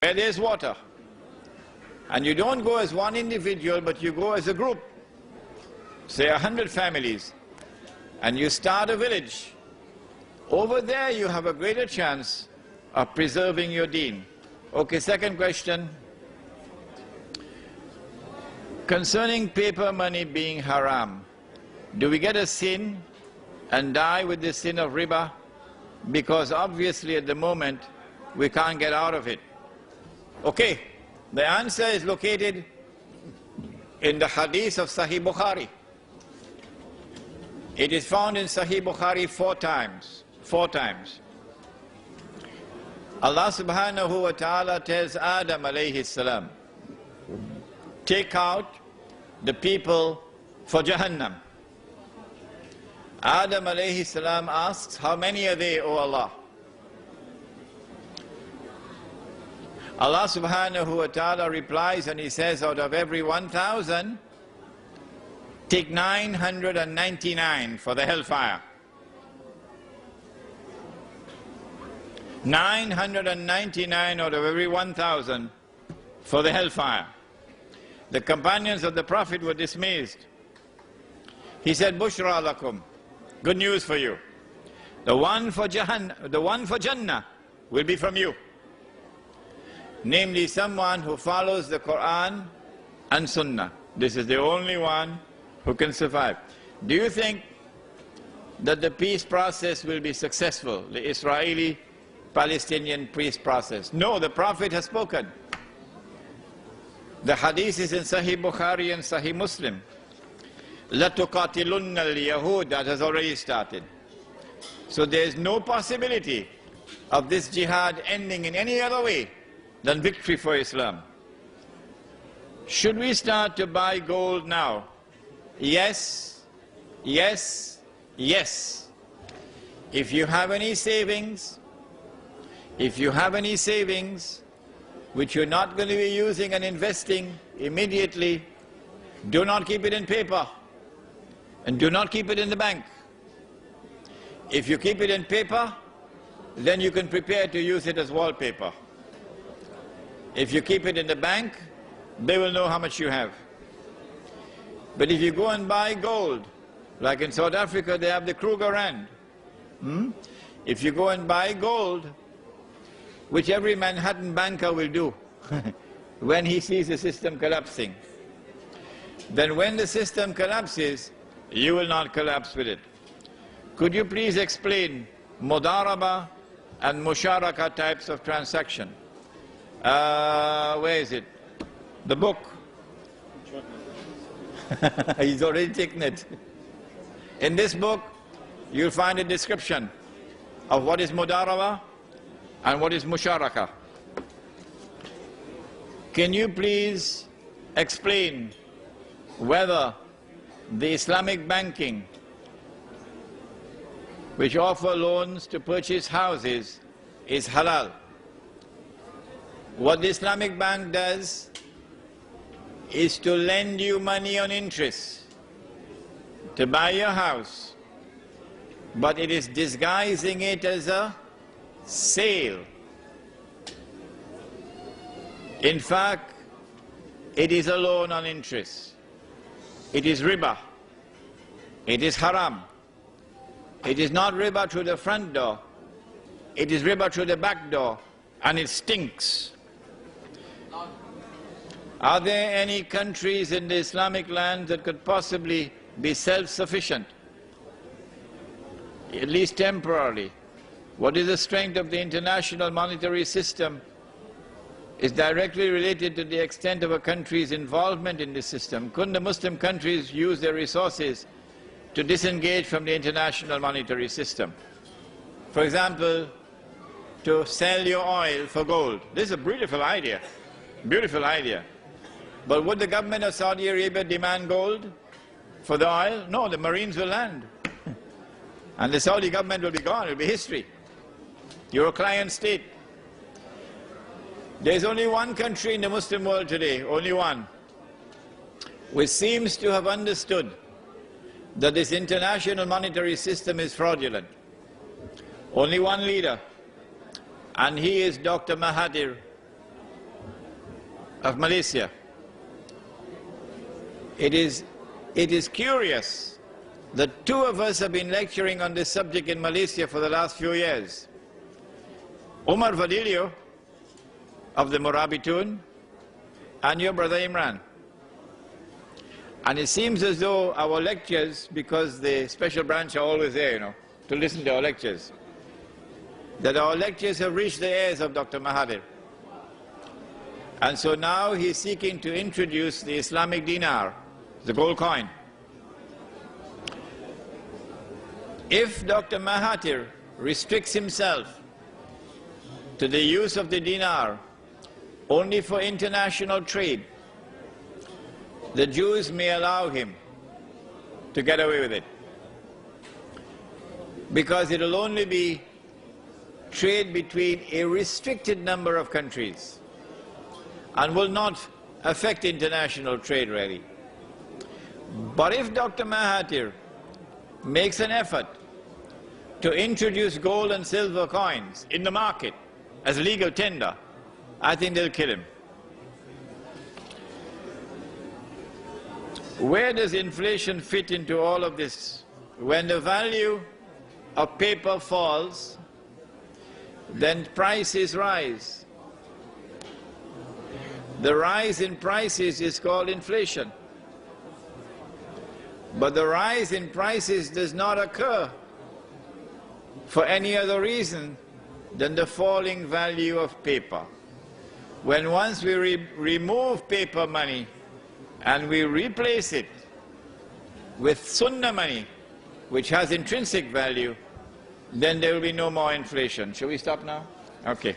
where there's water. And you don't go as one individual, but you go as a group, say 100 families, and you start a village. Over there you have a greater chance of preserving your deen. Okay, second question. Concerning paper money being haram, do we get a sin and die with the sin of riba? Because obviously at the moment we can't get out of it. Okay, the answer is located in the hadith of Sahih Bukhari. It is found in Sahih Bukhari four times. Allah subhanahu wa ta'ala tells Adam alayhi salam, take out the people for Jahannam. Adam alayhi salam asks, how many are they, O Allah? Allah subhanahu wa ta'ala replies and he says, out of every 1,000, take 999 for the hellfire. 999 out of every 1,000 for the hellfire. The companions of the Prophet were dismayed. He said, Bushra lakum, good news for you. The one for Jannah will be from you. Namely, someone who follows the Quran and Sunnah. This is the only one who can survive. Do you think that the peace process will be successful, the Israeli-Palestinian peace process? No, the Prophet has spoken. The hadith is in Sahih Bukhari and Sahih Muslim. لَتُقَاتِلُنَّ الْيَهُودَ, that has already started. So there is no possibility of this jihad ending in any other way than victory for Islam. Should we start to buy gold now? Yes, yes, yes. If you have any savings, which you're not going to be using and investing immediately, do not keep it in paper and do not keep it in the bank. If you keep it in paper, then you can prepare to use it as wallpaper. If you keep it in the bank, they will know how much you have. But if you go and buy gold, like in South Africa they have the Kruger Rand. If you go and buy gold, which every Manhattan banker will do when he sees the system collapsing, then when the system collapses, you will not collapse with it. Could you please explain mudaraba and musharaka types of transaction? Where is it? The book. He's already taken it. In this book, you'll find a description of what is mudaraba and what is musharaka. Can you please explain whether the Islamic banking, which offer loans to purchase houses, is halal? What the Islamic bank does is to lend you money on interest to buy your house, but it is disguising it as a sale. In fact, it is a loan on interest. It is riba. It is haram. It is not riba through the front door. It is riba through the back door, and it stinks. Are there any countries in the Islamic land that could possibly be self-sufficient, at least temporarily? What is the strength of the international monetary system is directly related to the extent of a country's involvement in the system. Couldn't the Muslim countries use their resources to disengage from the international monetary system? For example, to sell your oil for gold. This is a beautiful idea, beautiful idea. But would the government of Saudi Arabia demand gold for the oil? No, the Marines will land. And the Saudi government will be gone, it will be history. You're a client state. There's only one country in the Muslim world today, only one, which seems to have understood that this international monetary system is fraudulent. Only one leader, and he is Dr. Mahathir of Malaysia. It is curious that two of us have been lecturing on this subject in Malaysia for the last few years. Umar Vadilio of the Murabitun and your brother Imran. And it seems as though our lectures, because the special branch are always there, to listen to our lectures, that our lectures have reached the ears of Dr. Mahathir. And so now he's seeking to introduce the Islamic dinar, the gold coin. If Dr. Mahathir restricts himself to the use of the dinar only for international trade, the Jews may allow him to get away with it, because it will only be trade between a restricted number of countries and will not affect international trade really. But if Dr. Mahathir makes an effort to introduce gold and silver coins in the market as legal tender, I think they'll kill him. Where does inflation fit into all of this? When the value of paper falls, then prices rise. The rise in prices is called inflation. But the rise in prices does not occur for any other reason than the falling value of paper. When once we remove paper money and we replace it with sunnah money, which has intrinsic value, then there will be no more inflation. Shall we stop now? Okay.